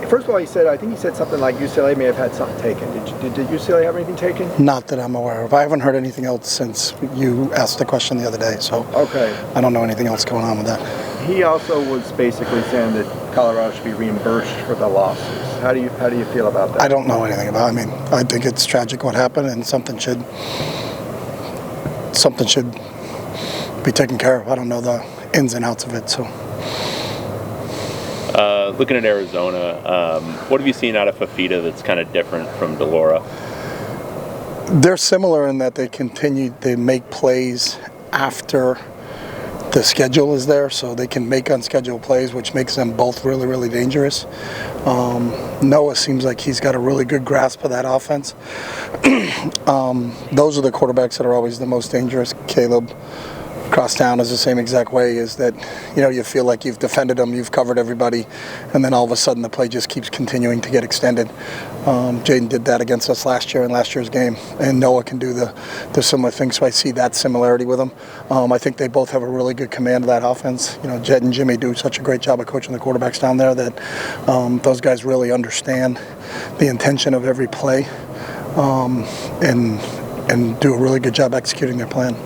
First of all, I think he said something like UCLA may have had something taken. Did UCLA have anything taken? Not that I'm aware of. I haven't heard anything else since you asked the question the other day, so okay. I don't know anything else going on with that. He also was basically saying that Colorado should be reimbursed for the losses. How do you feel about that? I don't know anything about it. I mean, I think it's tragic what happened, and something should be taken care of. I don't know the ins and outs of it, so. Looking at Arizona, what have you seen out of Fafita that's kind of different from Delora? They're similar in that they make plays after the schedule is there, so they can make unscheduled plays, which makes them both really, really dangerous. Noah seems like he's got a really good grasp of that offense. Those are the quarterbacks that are always the most dangerous. Caleb Crosstown is the same exact way, is that, you feel like you've defended them, you've covered everybody, and then all of a sudden the play just keeps continuing to get extended. Jaden did that against us last year in last year's game, and Noah can do the similar thing, so I see that similarity with them. I think they both have a really good command of that offense. Jed and Jimmy do such a great job of coaching the quarterbacks down there that those guys really understand the intention of every play and do a really good job executing their plan.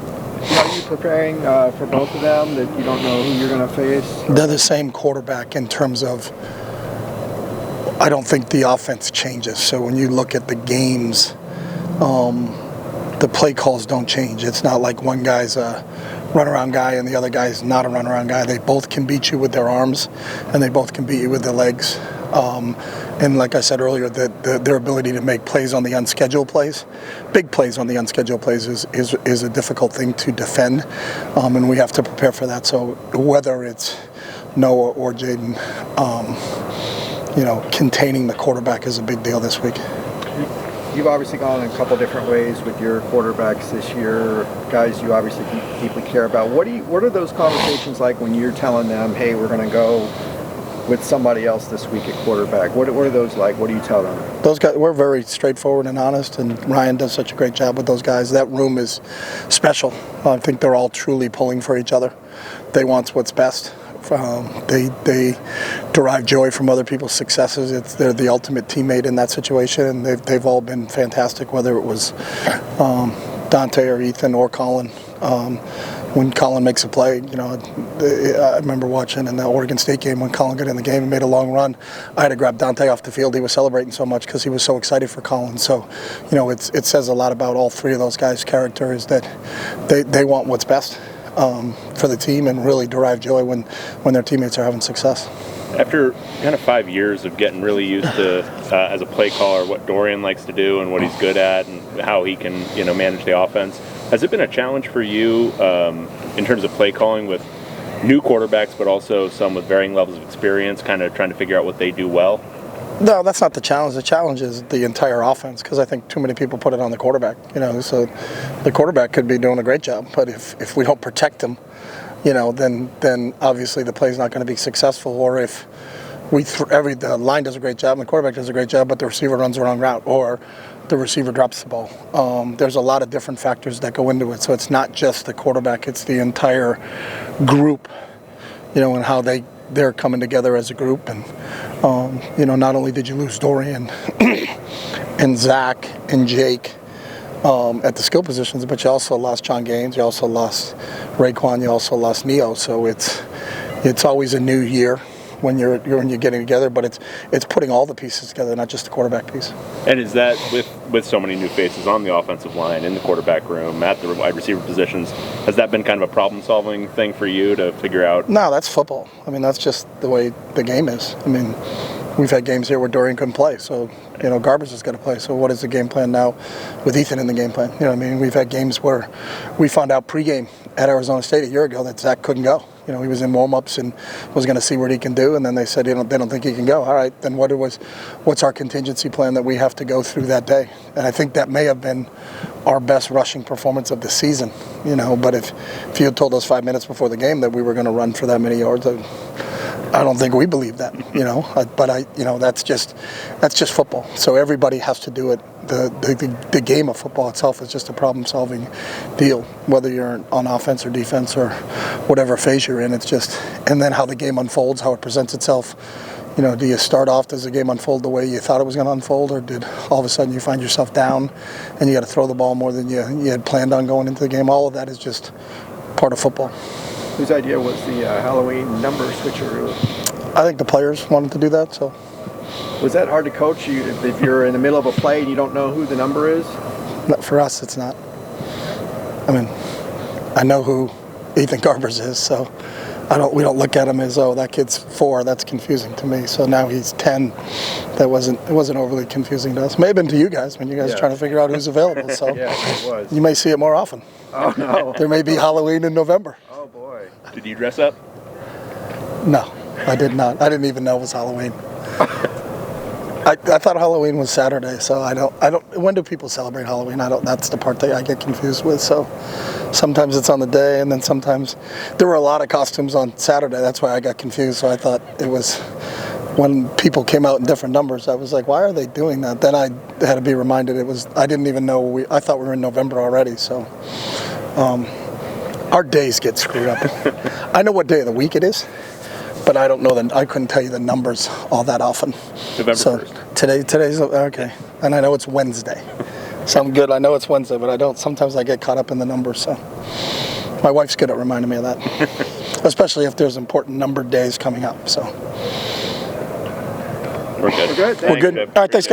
Are you preparing for both of them, that you don't know who you're going to face? They're the same quarterback in terms of, I don't think the offense changes. So when you look at the games, the play calls don't change. It's not like one guy's a runaround guy and the other guy's not a runaround guy. They both can beat you with their arms, and they both can beat you with their legs. And like I said earlier, their ability to make plays on the unscheduled plays, big plays on the unscheduled plays is a difficult thing to defend, and we have to prepare for that. So whether it's Noah or Jaden, containing the quarterback is a big deal this week. You've obviously gone a couple different ways with your quarterbacks this year, guys you obviously deeply care about. What are those conversations like when you're telling them, hey, we're going to go with somebody else this week at quarterback? What are those like? What do you tell them? Those guys, we're very straightforward and honest, and Ryan does such a great job with those guys. That room is special. I think they're all truly pulling for each other. They want what's best. They derive joy from other people's successes. They're the ultimate teammate in that situation, and they've all been fantastic, whether it was Dante or Ethan or Colin. When Colin makes a play, I remember watching in the Oregon State game when Colin got in the game and made a long run. I had to grab Dante off the field. He was celebrating so much because he was so excited for Colin. So, it says a lot about all three of those guys' character, is that they want what's best for the team and really derive joy when their teammates are having success. After kind of 5 years of getting really used to, as a play caller, what Dorian likes to do and what he's good at and how he can, manage the offense, has it been a challenge for you in terms of play calling with new quarterbacks, but also some with varying levels of experience, kind of trying to figure out what they do well? No, that's not the challenge. The challenge is the entire offense, because I think too many people put it on the quarterback. So the quarterback could be doing a great job, but if we don't protect him, then obviously the play's not going to be successful. Or if the line does a great job and the quarterback does a great job, but the receiver runs the wrong route, or the receiver drops the ball. There's a lot of different factors that go into it. So it's not just the quarterback, it's the entire group, and how they're coming together as a group. And, not only did you lose Dorian and Zach and Jake at the skill positions, but you also lost John Gaines, you also lost Raekwon, you also lost Neo. So it's always a new year when you're getting together, but it's putting all the pieces together, not just the quarterback piece. And is that with so many new faces on the offensive line, in the quarterback room, at the wide receiver positions, has that been kind of a problem-solving thing for you to figure out? No, that's football. I mean, that's just the way the game is. I mean, we've had games here where Dorian couldn't play, so Garbage is going to play. So what is the game plan now with Ethan in the game plan? We've had games where we found out pregame at Arizona State a year ago that Zach couldn't go. He was in warm-ups and was going to see what he can do, and then they said they don't think he can go. All right, then what's our contingency plan that we have to go through that day? And I think that may have been our best rushing performance of the season. But if you had told us 5 minutes before the game that we were going to run for that many yards, I don't think we believe that. But that's just football. So everybody has to do it. The game of football itself is just a problem-solving deal, whether you're on offense or defense or whatever phase you're in. It's just, and then how the game unfolds, how it presents itself, You know, do you start off, does the game unfold the way you thought it was going to unfold, or did all of a sudden you find yourself down and you got to throw the ball more than you had planned on going into the game? All of that is just part of football. Whose idea was the Halloween number switcheroo? I think the players wanted to do that, so. Was that hard to coach you if you're in the middle of a play and you don't know who the number is? For us, it's not. I mean, I know who Ethan Garbers is, so we don't look at him as, oh, that kid's 4. That's confusing to me. So now he's 10. It wasn't overly confusing to us. May have been to you guys when you guys are trying to figure out who's available. So Yeah, it was. you may see it more often. Oh, no. There may be Halloween in November. Oh, boy. Did you dress up? No, I did not. I didn't even know it was Halloween. I thought Halloween was Saturday, so I don't. When do people celebrate Halloween? That's the part that I get confused with. So sometimes it's on the day, and then sometimes there were a lot of costumes on Saturday. That's why I got confused. So I thought it was when people came out in different numbers. I was like, why are they doing that? Then I had to be reminded it was. I didn't even know. I thought we were in November already. So our days get screwed up. I know what day of the week it is, but I don't know I couldn't tell you the numbers all that often. November so 1st. Today's okay, and I know it's Wednesday. So I'm good. I know it's Wednesday, but I don't. Sometimes I get caught up in the numbers. So my wife's good at reminding me of that, especially if there's important numbered days coming up. So We're good. We're good. we're good. Deb. All right, thanks, guys.